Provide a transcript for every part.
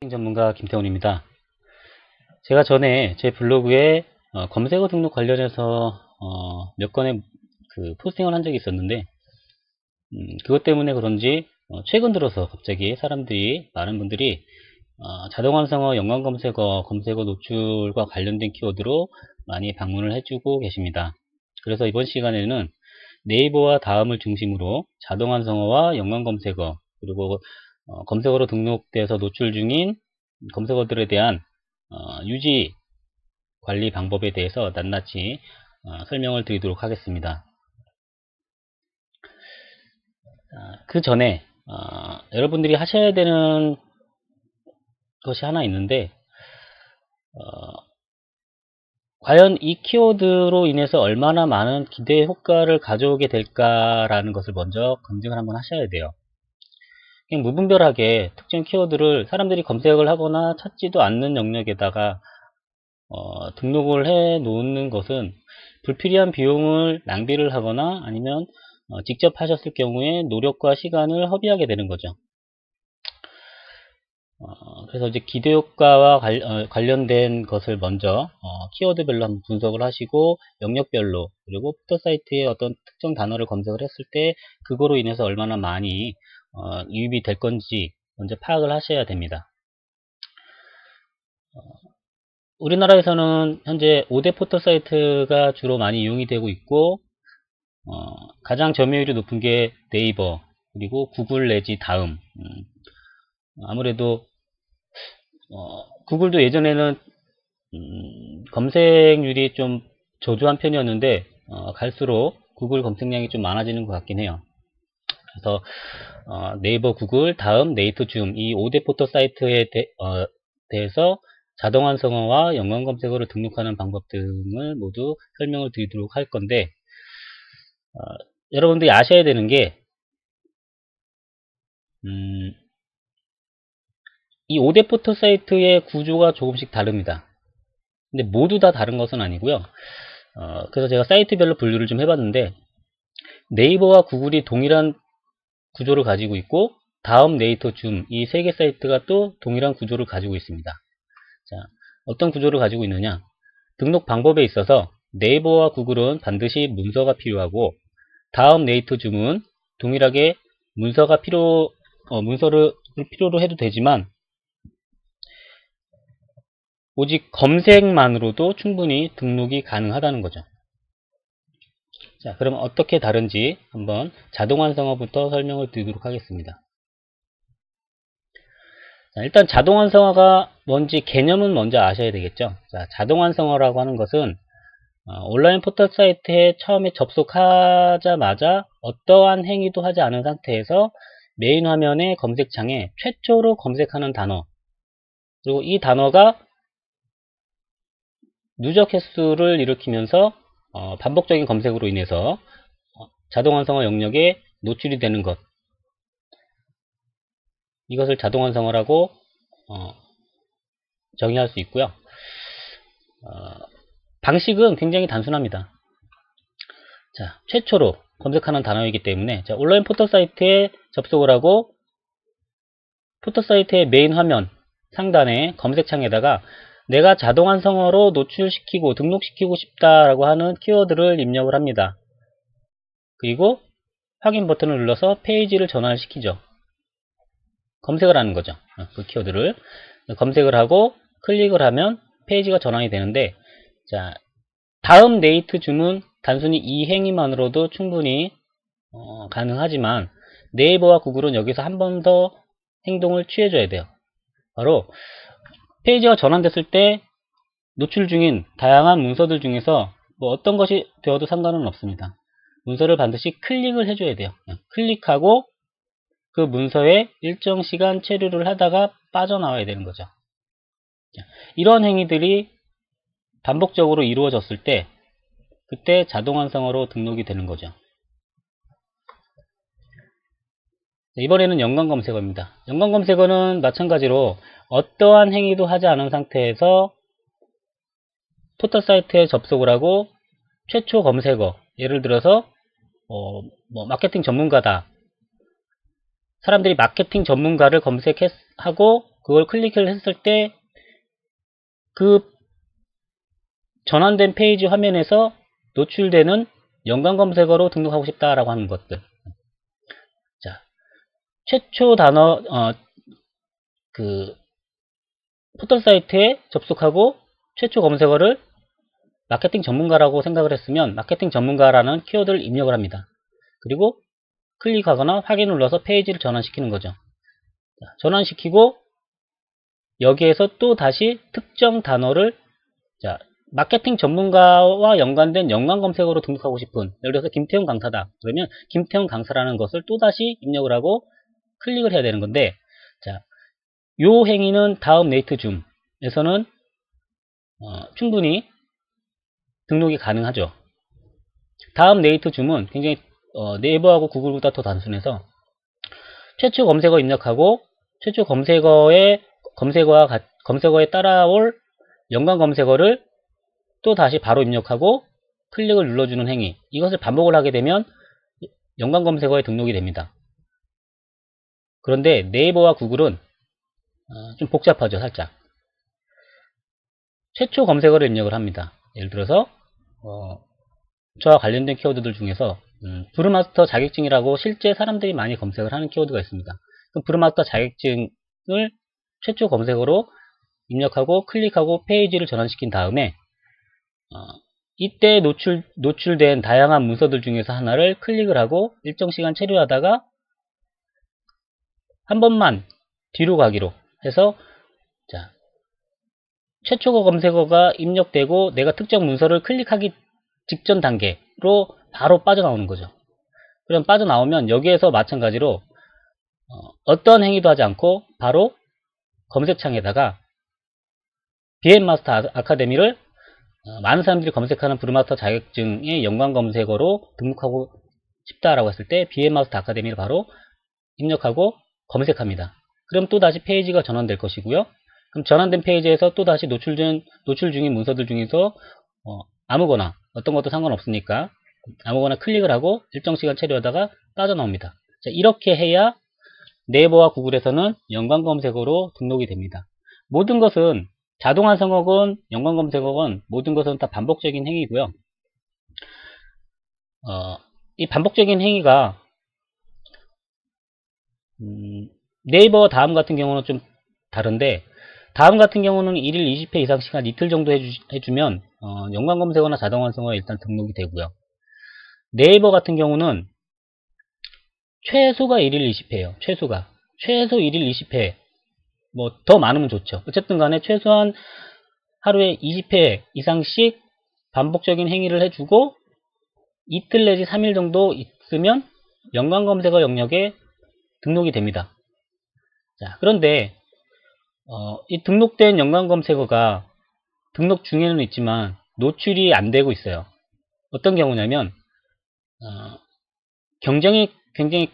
전문가 김태훈입니다. 제가 전에 제 블로그에 검색어 등록 관련해서 몇 건의 포스팅을 한 적이 있었는데 그것 때문에 그런지 최근 들어서 갑자기 많은 분들이 자동완성어, 연관검색어, 검색어 노출과 관련된 키워드로 많이 방문을 해주고 계십니다. 그래서 이번 시간에는 네이버와 다음을 중심으로 자동완성어와 연관검색어 그리고 검색어로 등록돼서 노출 중인 검색어들에 대한 유지 관리 방법에 대해서 낱낱이 설명을 드리도록 하겠습니다. 그 전에 여러분들이 하셔야 되는 것이 하나 있는데 과연 이 키워드로 인해서 얼마나 많은 기대 효과를 가져오게 될까라는 것을 먼저 검증을 한번 하셔야 돼요. 그냥 무분별하게 특정 키워드를 사람들이 검색을 하거나 찾지도 않는 영역에다가 등록을 해 놓는 것은 불필요한 비용을 낭비를 하거나 아니면 직접 하셨을 경우에 노력과 시간을 허비하게 되는 거죠. 그래서 이제 기대효과와 관련된 것을 먼저 키워드별로 한번 분석을 하시고 영역별로 그리고 포털 사이트에 어떤 특정 단어를 검색을 했을 때 그거로 인해서 얼마나 많이 유입이 될 건지 먼저 파악을 하셔야 됩니다. 우리나라에서는 현재 5대 포털 사이트가 주로 많이 이용이 되고 있고 가장 점유율이 높은 게 네이버 그리고 구글 내지 다음. 아무래도 구글도 예전에는 검색률이 좀 저조한 편이었는데 갈수록 구글 검색량이 좀 많아지는 것 같긴 해요. 그래서 네이버, 구글, 다음, 네이트, 줌 이 5대 포털 사이트에 대해서 자동완성어와 연관검색어를 등록하는 방법 등을 모두 설명을 드리도록 할 건데 여러분들이 아셔야 되는 게 이 5대 포털 사이트의 구조가 조금씩 다릅니다. 근데 모두 다 다른 것은 아니고요. 그래서 제가 사이트별로 분류를 좀 해봤는데 네이버와 구글이 동일한 구조를 가지고 있고 다음, 네이터, 줌 이 세 개 사이트가 또 동일한 구조를 가지고 있습니다. 자, 어떤 구조를 가지고 있느냐? 등록 방법에 있어서 네이버와 구글은 반드시 문서가 필요하고 다음, 네이터, 줌은 동일하게 문서를 필요로 해도 되지만 오직 검색만으로도 충분히 등록이 가능하다는 거죠. 자, 그럼 어떻게 다른지 한번 자동완성어부터 설명을 드리도록 하겠습니다. 자, 일단 자동완성어가 뭔지 개념은 먼저 아셔야 되겠죠. 자, 자동완성어라고 하는 것은 온라인 포털 사이트에 처음에 접속하자마자 어떠한 행위도 하지 않은 상태에서 메인 화면의 검색창에 최초로 검색하는 단어 그리고 이 단어가 누적 횟수를 일으키면서 반복적인 검색으로 인해서 자동완성어 영역에 노출이 되는 것 이것을 자동완성어라고 정의할 수 있고요. 방식은 굉장히 단순합니다. 자, 최초로 검색하는 단어이기 때문에 자, 온라인 포털 사이트에 접속을 하고 포털 사이트의 메인 화면 상단에 검색창에다가 내가 자동완성어로 노출시키고 등록시키고 싶다라고 하는 키워드를 입력을 합니다. 그리고 확인 버튼을 눌러서 페이지를 전환을 시키죠. 검색을 하는 거죠. 그 키워드를 검색을 하고 클릭을 하면 페이지가 전환이 되는데 자, 다음 네이트 줌은 단순히 이 행위만으로도 충분히 가능하지만 네이버와 구글은 여기서 한 번 더 행동을 취해줘야 돼요. 바로 페이지가 전환됐을 때 노출 중인 다양한 문서들 중에서 뭐 어떤 것이 되어도 상관은 없습니다. 문서를 반드시 클릭을 해줘야 돼요. 클릭하고 그 문서에 일정 시간 체류를 하다가 빠져나와야 되는 거죠. 이런 행위들이 반복적으로 이루어졌을 때 그때 자동완성어로 등록이 되는 거죠. 이번에는 연관검색어입니다. 연관검색어는 마찬가지로 어떠한 행위도 하지 않은 상태에서 포털 사이트에 접속을 하고 최초 검색어 예를 들어서 마케팅 전문가다. 사람들이 마케팅 전문가를 검색하고 그걸 클릭을 했을 때 그 전환된 페이지 화면에서 노출되는 연관 검색어로 등록하고 싶다라고 하는 것들. 자, 최초 단어, 포털 사이트에 접속하고 최초 검색어를 마케팅 전문가라고 생각을 했으면 마케팅 전문가라는 키워드를 입력을 합니다. 그리고 클릭하거나 확인 눌러서 페이지를 전환시키는 거죠. 자, 전환시키고 여기에서 또 다시 특정 단어를 자, 마케팅 전문가와 연관된 연관 검색어로 등록하고 싶은, 예를 들어서 김태훈 강사다. 그러면 김태훈 강사라는 것을 또다시 입력을 하고 클릭을 해야 되는 건데, 자, 요 행위는 다음 네이트 줌에서는 충분히 등록이 가능하죠. 다음 네이트 줌은 굉장히 네이버하고 구글보다 더 단순해서 최초 검색어 입력하고 최초 검색어에 검색어에 따라올 연관 검색어를 또 다시 바로 입력하고 클릭을 눌러주는 행위, 이것을 반복을 하게 되면 연관 검색어에 등록이 됩니다. 그런데 네이버와 구글은 좀 복잡하죠. 살짝 최초 검색어를 입력을 합니다. 예를 들어서 저와 관련된 키워드들 중에서 브루마스터 자격증이라고 실제 사람들이 많이 검색을 하는 키워드가 있습니다. 그럼 브루마스터 자격증을 최초 검색어로 입력하고 클릭하고 페이지를 전환시킨 다음에 이때 노출된 다양한 문서들 중에서 하나를 클릭을 하고 일정 시간 체류하다가 한 번만 뒤로 가기로 해서 자, 최초 검색어가 입력되고 내가 특정 문서를 클릭하기 직전 단계로 바로 빠져나오는 거죠. 그럼 빠져나오면 여기에서 마찬가지로 어떤 행위도 하지 않고 바로 검색창에다가 BM마스터 아카데미를 많은 사람들이 검색하는 브루마스터 자격증의 연관 검색어로 등록하고 싶다라고 했을 때 BM마스터 아카데미를 바로 입력하고 검색합니다. 그럼 또다시 페이지가 전환될 것이고요. 그럼 전환된 페이지에서 또다시 노출 중인 문서들 중에서 아무거나 어떤 것도 상관없으니까 아무거나 클릭을 하고 일정 시간 체류하다가 빠져나옵니다. 자, 이렇게 해야 네이버와 구글에서는 연관 검색어로 등록이 됩니다. 모든 것은 자동 완성어건, 연관 검색어건 모든 것은 다 반복적인 행위고요. 이 반복적인 행위가 네이버 다음 같은 경우는 좀 다른데, 다음 같은 경우는 1일 20회 이상 시간 이틀 정도 해주면 연관 검색어나 자동 완성어에 일단 등록이 되고요. 네이버 같은 경우는 최소가 1일 20회예요. 최소 1일 20회. 뭐 더 많으면 좋죠. 어쨌든 간에 최소한 하루에 20회 이상씩 반복적인 행위를 해주고 이틀 내지 3일 정도 있으면 연관 검색어 영역에 등록이 됩니다. 자, 그런데 이 등록된 연관 검색어가 등록 중에는 있지만 노출이 안 되고 있어요. 어떤 경우냐면 경쟁이 굉장히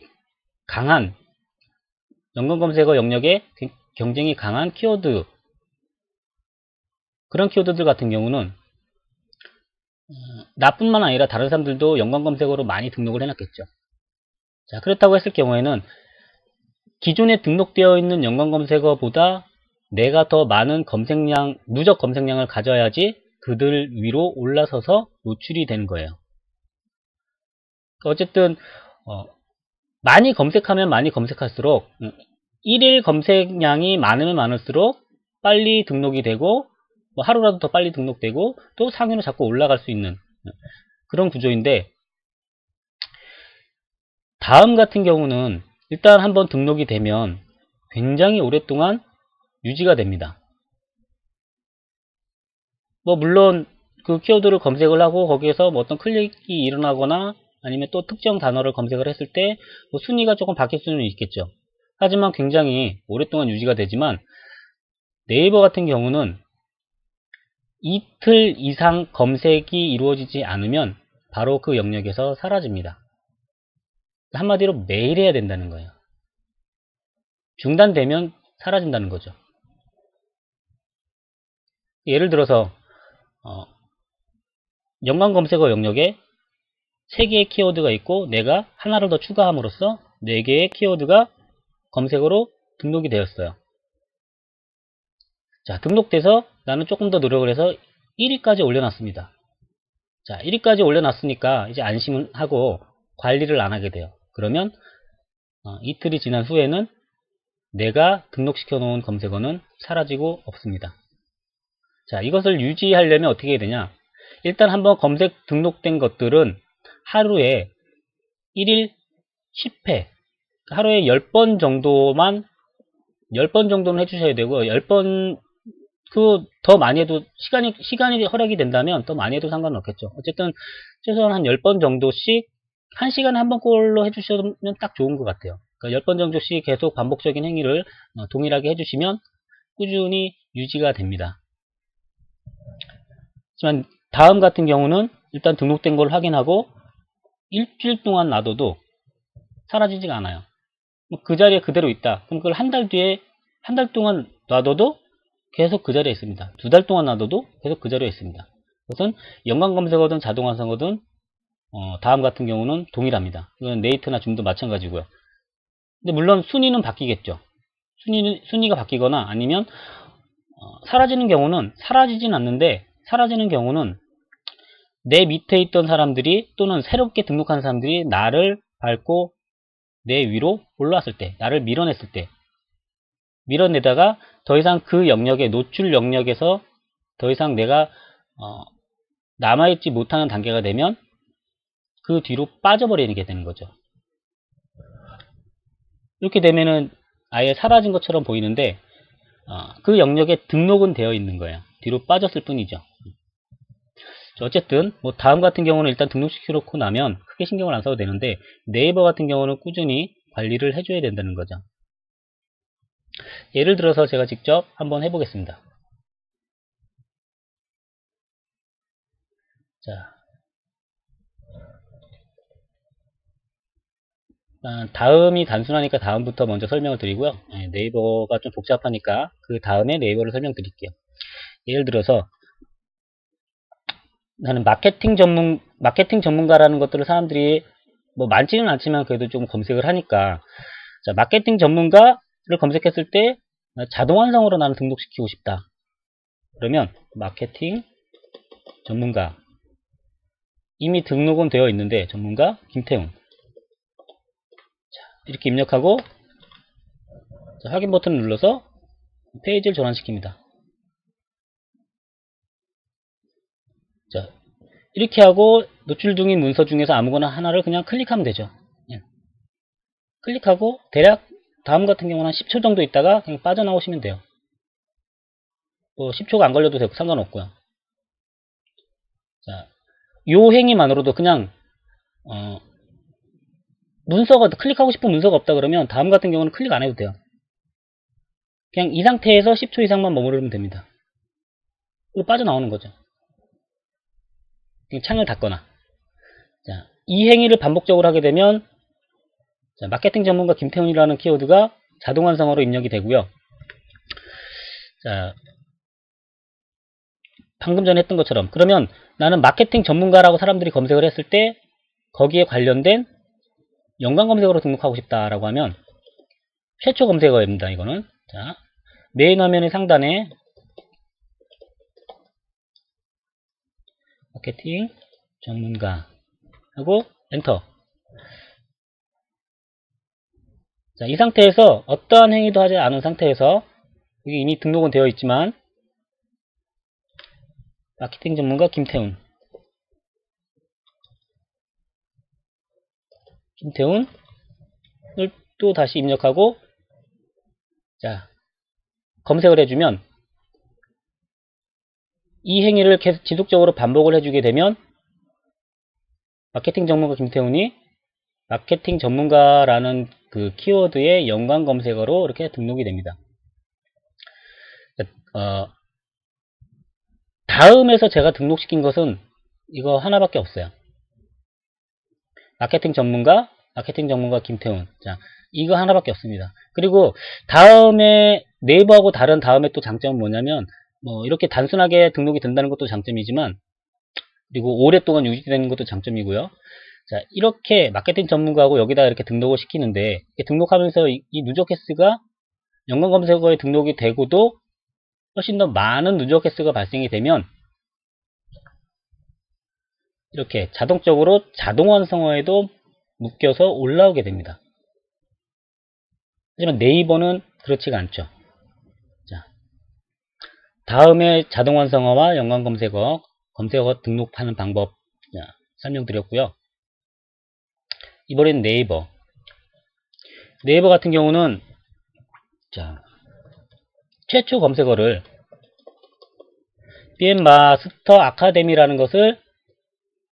강한 연관 검색어 영역에 경쟁이 강한 키워드, 그런 키워드들 같은 경우는 나뿐만 아니라 다른 사람들도 연관 검색어로 많이 등록을 해놨겠죠. 자, 그렇다고 했을 경우에는 기존에 등록되어 있는 연관 검색어보다 내가 더 많은 누적 검색량을 가져야지 그들 위로 올라서서 노출이 되는 거예요. 어쨌든 많이 검색하면 많이 검색할수록 1일 검색량이 많으면 많을수록 빨리 등록이 되고 뭐 하루라도 더 빨리 등록되고 또 상위로 자꾸 올라갈 수 있는 그런 구조인데, 다음 같은 경우는 일단 한번 등록이 되면 굉장히 오랫동안 유지가 됩니다. 뭐 물론 그 키워드를 검색을 하고 거기에서 뭐 어떤 클릭이 일어나거나 아니면 또 특정 단어를 검색을 했을 때 뭐 순위가 조금 바뀔 수는 있겠죠. 하지만 굉장히 오랫동안 유지가 되지만 네이버 같은 경우는 이틀 이상 검색이 이루어지지 않으면 바로 그 영역에서 사라집니다. 한마디로 매일 해야 된다는 거예요. 중단되면 사라진다는 거죠. 예를 들어서 연관 검색어 영역에 3개의 키워드가 있고 내가 하나를 더 추가함으로써 4개의 키워드가 검색어로 등록이 되었어요. 자, 등록돼서 나는 조금 더 노력을 해서 1위까지 올려놨습니다. 자, 1위까지 올려놨으니까 이제 안심을 하고 관리를 안 하게 돼요. 그러면 이틀이 지난 후에는 내가 등록시켜 놓은 검색어는 사라지고 없습니다. 자, 이것을 유지하려면 어떻게 해야 되냐? 일단 한번 검색 등록된 것들은 하루에 1일 10회, 하루에 10번 정도만, 10번 정도는 해주셔야 되고, 10번, 더 많이 해도, 시간이 허락이 된다면 더 많이 해도 상관은 없겠죠. 어쨌든, 최소한 한 10번 정도씩, 1시간에 한 번꼴로 해주시면 딱 좋은 것 같아요. 그러니까 10번 정도씩 계속 반복적인 행위를 동일하게 해주시면 꾸준히 유지가 됩니다. 하지만 다음 같은 경우는 일단 등록된 걸 확인하고 일주일 동안 놔둬도 사라지지가 않아요. 그 자리에 그대로 있다. 그럼 그걸 한 달 뒤에, 한 달 동안 놔둬도 계속 그 자리에 있습니다. 2달 동안 놔둬도 계속 그 자리에 있습니다. 그것은 연관검색어든 자동완성어든 다음 같은 경우는 동일합니다. 이건 네이트나 줌도 마찬가지고요. 근데 물론 순위는 바뀌겠죠. 순위가 바뀌거나 아니면 사라지는 경우는 사라지진 않는데, 사라지는 경우는 내 밑에 있던 사람들이 또는 새롭게 등록한 사람들이 나를 밟고 내 위로 올라왔을 때, 나를 밀어냈을 때, 밀어내다가 더 이상 그 영역의 노출 영역에서 더 이상 내가 남아있지 못하는 단계가 되면 그 뒤로 빠져버리게 되는 거죠. 이렇게 되면은 아예 사라진 것처럼 보이는데 그 영역에 등록은 되어 있는 거예요. 뒤로 빠졌을 뿐이죠. 어쨌든 뭐 다음 같은 경우는 일단 등록시켜 놓고 나면 크게 신경을 안 써도 되는데, 네이버 같은 경우는 꾸준히 관리를 해줘야 된다는 거죠. 예를 들어서 제가 직접 한번 해보겠습니다. 자, 다음이 단순하니까 다음부터 먼저 설명을 드리고요. 네이버가 좀 복잡하니까 그 다음에 네이버를 설명드릴게요. 예를 들어서 나는 마케팅 전문가라는 것들을 사람들이 뭐 많지는 않지만 그래도 좀 검색을 하니까, 자, 마케팅 전문가를 검색했을 때 자동완성으로 나는 등록시키고 싶다. 그러면 마케팅 전문가, 이미 등록은 되어 있는데 전문가 김태훈, 자, 이렇게 입력하고 자, 확인 버튼을 눌러서 페이지를 전환시킵니다. 자, 이렇게 하고 노출 중인 문서 중에서 아무거나 하나를 그냥 클릭하면 되죠. 예. 클릭하고 대략 다음 같은 경우는 한 10초 정도 있다가 그냥 빠져나오시면 돼요. 뭐 10초가 안 걸려도 되고 상관없고요. 자, 요 행위만으로도 그냥 문서가 클릭하고 싶은 문서가 없다 그러면 다음 같은 경우는 클릭 안 해도 돼요. 그냥 이 상태에서 10초 이상만 머무르면 됩니다. 그리고 빠져나오는 거죠. 창을 닫거나. 자, 이 행위를 반복적으로 하게 되면 자, 마케팅 전문가 김태훈이라는 키워드가 자동완성어로 입력이 되고요. 자, 방금 전에 했던 것처럼 그러면 나는 마케팅 전문가라고 사람들이 검색을 했을 때 거기에 관련된 연관 검색어로 등록하고 싶다라고 하면 최초 검색어입니다. 이거는 자, 메인 화면의 상단에 마케팅 전문가 하고 엔터. 자, 이 상태에서 어떠한 행위도 하지 않은 상태에서 여기 이미 등록은 되어 있지만 마케팅 전문가 김태훈을 또 다시 입력하고 자, 검색을 해주면 이 행위를 계속 지속적으로 반복을 해주게 되면 마케팅 전문가 김태훈이 마케팅 전문가라는 그 키워드의 연관 검색어로 이렇게 등록이 됩니다. 다음에서 제가 등록시킨 것은 이거 하나밖에 없어요. 마케팅 전문가 김태훈. 자, 이거 하나밖에 없습니다. 그리고 다음에 네이버하고 다른 다음에 또 장점은 뭐냐면 뭐 이렇게 단순하게 등록이 된다는 것도 장점이지만 그리고 오랫동안 유지되는 것도 장점이고요. 자, 이렇게 마케팅 전문가하고 여기다가 이렇게 등록을 시키는데 등록하면서 이 누적 횟수가 연관 검색어에 등록이 되고도 훨씬 더 많은 누적 횟수가 발생이 되면 이렇게 자동적으로 자동 완성어에도 묶여서 올라오게 됩니다. 하지만 네이버는 그렇지가 않죠. 자, 다음에 자동 완성어와 연관 검색어, 검색어 등록하는 방법 설명드렸고요. 이번엔 네이버. 네이버 같은 경우는 자, 최초 검색어를 BM마스터 아카데미라는 것을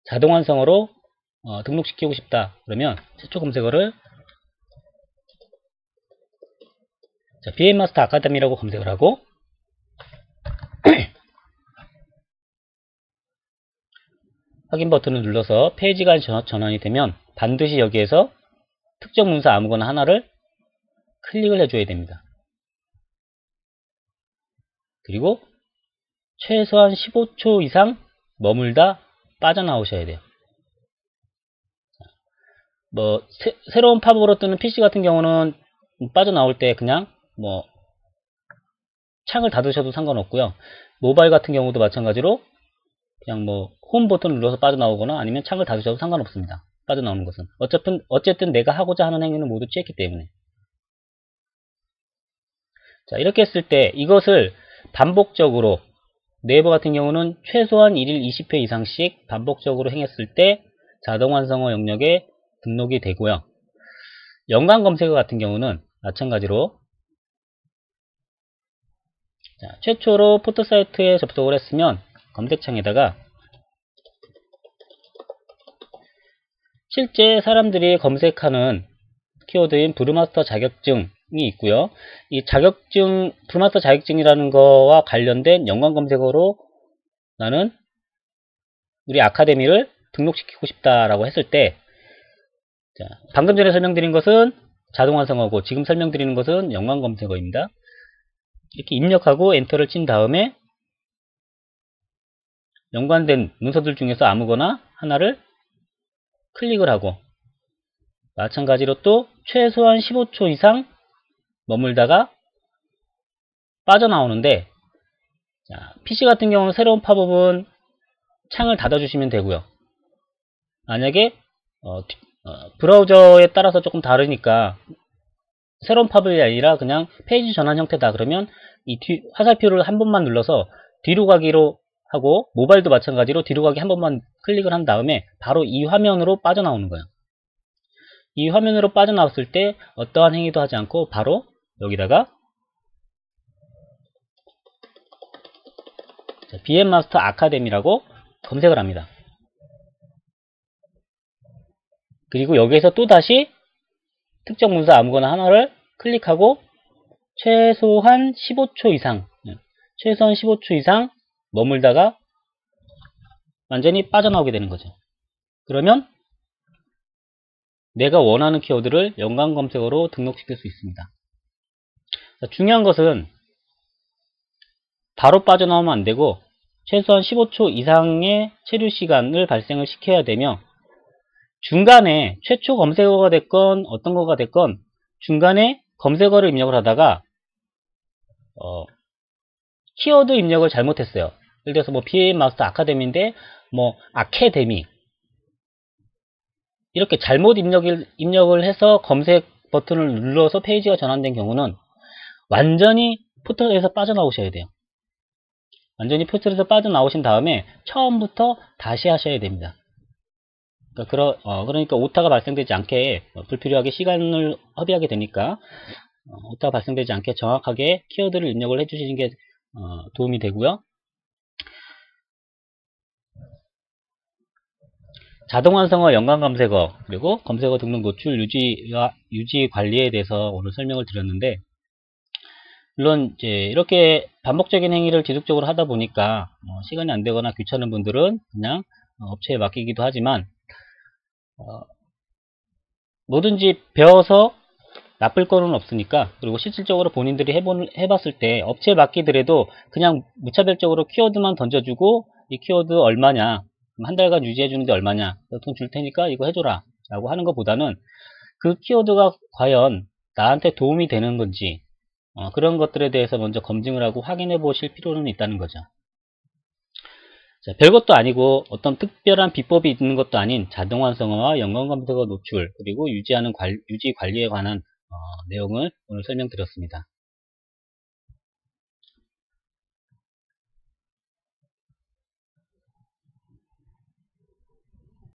자동 완성어로 등록시키고 싶다. 그러면 최초 검색어를 BM마스터 아카데미라고 검색을 하고 확인 버튼을 눌러서 페이지가 전환이 되면 반드시 여기에서 특정 문서 아무거나 하나를 클릭을 해줘야 됩니다. 그리고 최소한 15초 이상 머물다 빠져나오셔야 돼요. 뭐 새로운 팝업으로 뜨는 PC 같은 경우는 빠져나올 때 그냥 뭐 창을 닫으셔도 상관없고요. 모바일 같은 경우도 마찬가지로 그냥 뭐 홈 버튼 눌러서 빠져나오거나 아니면 창을 닫으셔도 상관없습니다. 빠져나오는 것은 어쨌든 내가 하고자 하는 행위는 모두 취했기 때문에. 자, 이렇게 했을 때 이것을 반복적으로 네이버 같은 경우는 최소한 1일 20회 이상씩 반복적으로 행했을 때 자동 완성어 영역에 등록이 되고요. 연관 검색어 같은 경우는 마찬가지로 자, 최초로 포털 사이트에 접속을 했으면 검색창에다가 실제 사람들이 검색하는 키워드인 브루마스터 자격증이 있고요. 이 자격증, 브루마스터 자격증이라는 거와 관련된 연관 검색어로 나는 우리 아카데미를 등록시키고 싶다라고 했을 때 자, 방금 전에 설명드린 것은 자동 완성어고 지금 설명드리는 것은 연관 검색어입니다. 이렇게 입력하고 엔터를 친 다음에 연관된 문서들 중에서 아무거나 하나를 클릭을 하고 마찬가지로 또 최소한 15초 이상 머물다가 빠져나오는데 자, PC 같은 경우는 새로운 팝업은 창을 닫아주시면 되고요. 만약에 브라우저에 따라서 조금 다르니까 새로운 팝업이 아니라 그냥 페이지 전환 형태다 그러면 이 화살표를 한 번만 눌러서 뒤로 가기로 하고 모바일도 마찬가지로 뒤로 가기 한 번만 클릭을 한 다음에 바로 이 화면으로 빠져나오는 거예요. 이 화면으로 빠져나왔을 때 어떠한 행위도 하지 않고 바로 여기다가 BM마스터 아카데미라고 검색을 합니다. 그리고 여기에서 또다시 특정 문서 아무거나 하나를 클릭하고 최소한 15초 이상 머물다가 완전히 빠져나오게 되는 거죠. 그러면 내가 원하는 키워드를 연관 검색어로 등록시킬 수 있습니다. 중요한 것은 바로 빠져나오면 안 되고 최소한 15초 이상의 체류 시간을 발생을 시켜야 되며 중간에 최초 검색어가 됐건 어떤 거가 됐건 중간에 검색어를 입력을 하다가 키워드 입력을 잘못했어요. 예를 들어서 뭐 BM마스터 아카데미인데 뭐 아카데미 이렇게 잘못 입력을 해서 검색 버튼을 눌러서 페이지가 전환된 경우는 완전히 포털에서 빠져나오셔야 돼요. 완전히 포털에서 빠져나오신 다음에 처음부터 다시 하셔야 됩니다. 그러니까 오타가 발생되지 않게 불필요하게 시간을 허비하게 되니까 오타가 발생되지 않게 정확하게 키워드를 입력을 해주시는 게 도움이 되고요. 자동 완성어 연관 검색어 그리고 검색어 등록 노출 유지 관리에 대해서 오늘 설명을 드렸는데 물론 이제 이렇게 반복적인 행위를 지속적으로 하다 보니까 시간이 안 되거나 귀찮은 분들은 그냥 업체에 맡기기도 하지만 뭐든지 배워서 나쁠 거는 없으니까 그리고 실질적으로 본인들이 해봤을 때 업체에 맡기더라도 그냥 무차별적으로 키워드만 던져주고 이 키워드 얼마냐 한 달간 유지해주는데 얼마냐 돈 줄 테니까 이거 해줘라 라고 하는 것보다는 그 키워드가 과연 나한테 도움이 되는 건지 그런 것들에 대해서 먼저 검증을 하고 확인해 보실 필요는 있다는 거죠. 자, 별것도 아니고 어떤 특별한 비법이 있는 것도 아닌 자동 완성화와 연관 검색어 노출, 그리고 유지 관리에 관한 내용을 오늘 설명드렸습니다.